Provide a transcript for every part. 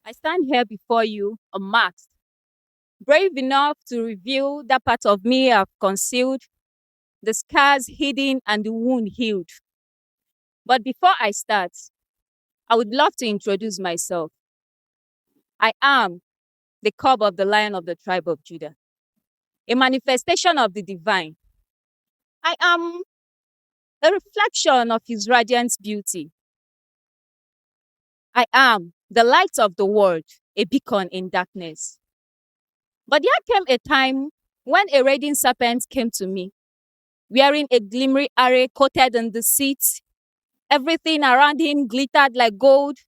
I stand here before you unmasked, brave enough to reveal that part of me I've concealed, the scars hidden and the wound healed. But before I start, I would love to introduce myself. I am the cub of the lion of the tribe of Judah, a manifestation of the divine. I am a reflection of his radiant beauty. I am the light of the world, a beacon in darkness. But there came a time when a radiant serpent came to me, wearing a glimmering array coated in deceit. Everything around him glittered like gold.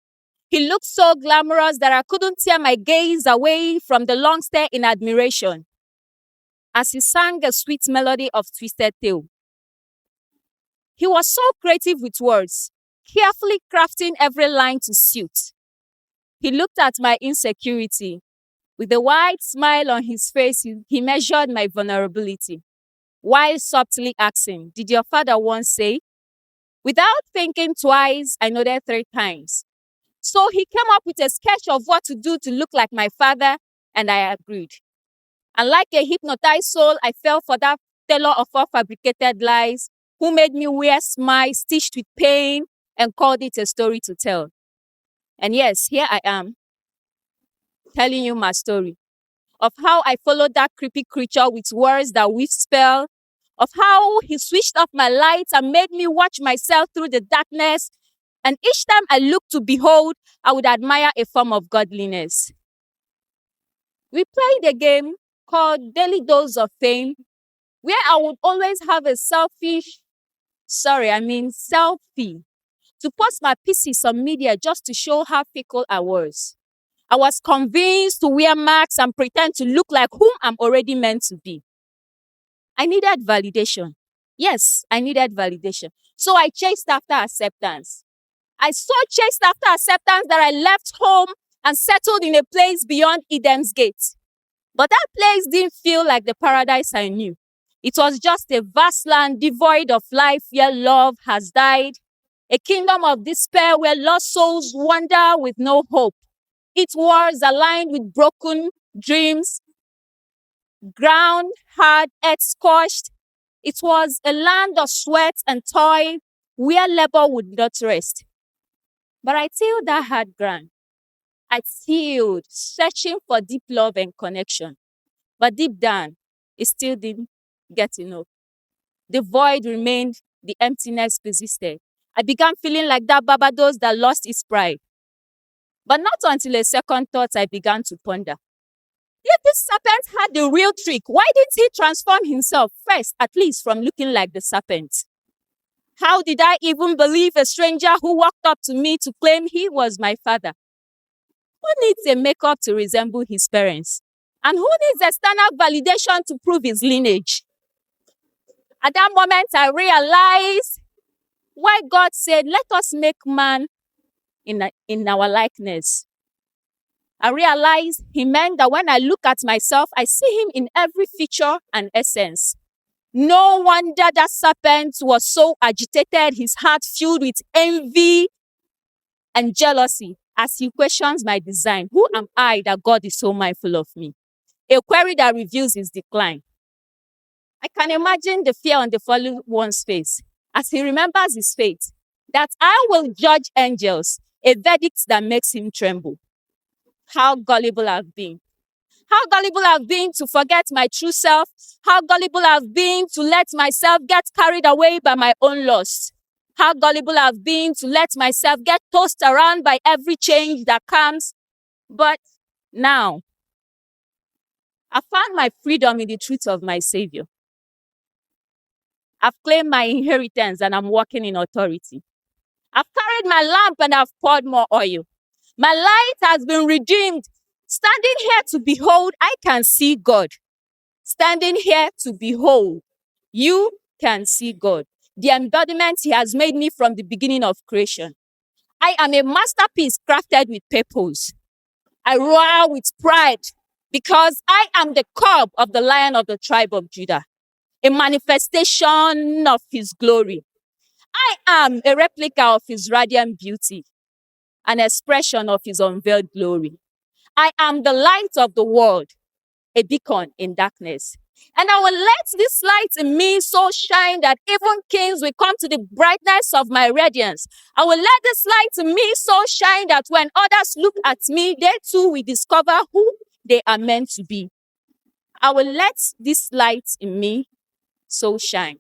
He looked so glamorous that I couldn't tear my gaze away from the long stare in admiration as he sang a sweet melody of twisted tale. He was so creative with words, carefully crafting every line to suit. He looked at my insecurity. With a wide smile on his face, he measured my vulnerability, while softly asking, "Did your father once say?" Without thinking twice, I nodded 3 times. So he came up with a sketch of what to do to look like my father, and I agreed. And like a hypnotized soul, I fell for that tailor of all fabricated lies who made me wear smiles stitched with pain and called it a story to tell. And yes, here I am, telling you my story of how I followed that creepy creature with words that weave spell, of how he switched off my lights and made me watch myself through the darkness. And each time I looked to behold, I would admire a form of godliness. We played a game called Daily Dose of Fame, where I would always have a selfie to post my pieces on media just to show how fickle I was. I was convinced to wear masks and pretend to look like whom I'm already meant to be. I needed validation. Yes, I needed validation. So I chased after acceptance. I so chased after acceptance that I left home and settled in a place beyond Eden's gate. But that place didn't feel like the paradise I knew. It was just a vast land devoid of life where love has died, a kingdom of despair where lost souls wander with no hope. Its walls aligned with broken dreams, ground hard, earth scorched. It was a land of sweat and toil where labor would not rest. But I tilled that hard ground. I tilled, searching for deep love and connection. But deep down, it still didn't get enough. The void remained, the emptiness persisted. I began feeling like that Barbados that lost its pride. But not until a second thought I began to ponder. If this serpent had the real trick, why didn't he transform himself first, at least from looking like the serpent? How did I even believe a stranger who walked up to me to claim he was my father? Who needs a makeup to resemble his parents? And who needs external validation to prove his lineage? At that moment, I realized why God said, "Let us make man in our likeness." I realized he meant that when I look at myself, I see him in every feature and essence. No wonder that serpent was so agitated, his heart filled with envy and jealousy as he questions my design. Who am I that God is so mindful of me? A query that reveals his decline. I can imagine the fear on the fallen one's face as he remembers his fate, that I will judge angels, a verdict that makes him tremble. How gullible I've been. How gullible I've been to forget my true self. How gullible I've been to let myself get carried away by my own lust. How gullible I've been to let myself get tossed around by every change that comes. But now, I found my freedom in the truth of my Savior. I've claimed my inheritance and I'm walking in authority. I've carried my lamp and I've poured more oil. My light has been redeemed. Standing here to behold, I can see God. Standing here to behold, you can see God. The embodiment he has made me from the beginning of creation. I am a masterpiece crafted with purpose. I roar with pride because I am the cub of the lion of the tribe of Judah, a manifestation of his glory. I am a replica of his radiant beauty, an expression of his unveiled glory. I am the light of the world, a beacon in darkness. And I will let this light in me so shine that even kings will come to the brightness of my radiance. I will let this light in me so shine that when others look at me, they too will discover who they are meant to be. I will let this light in me so shine.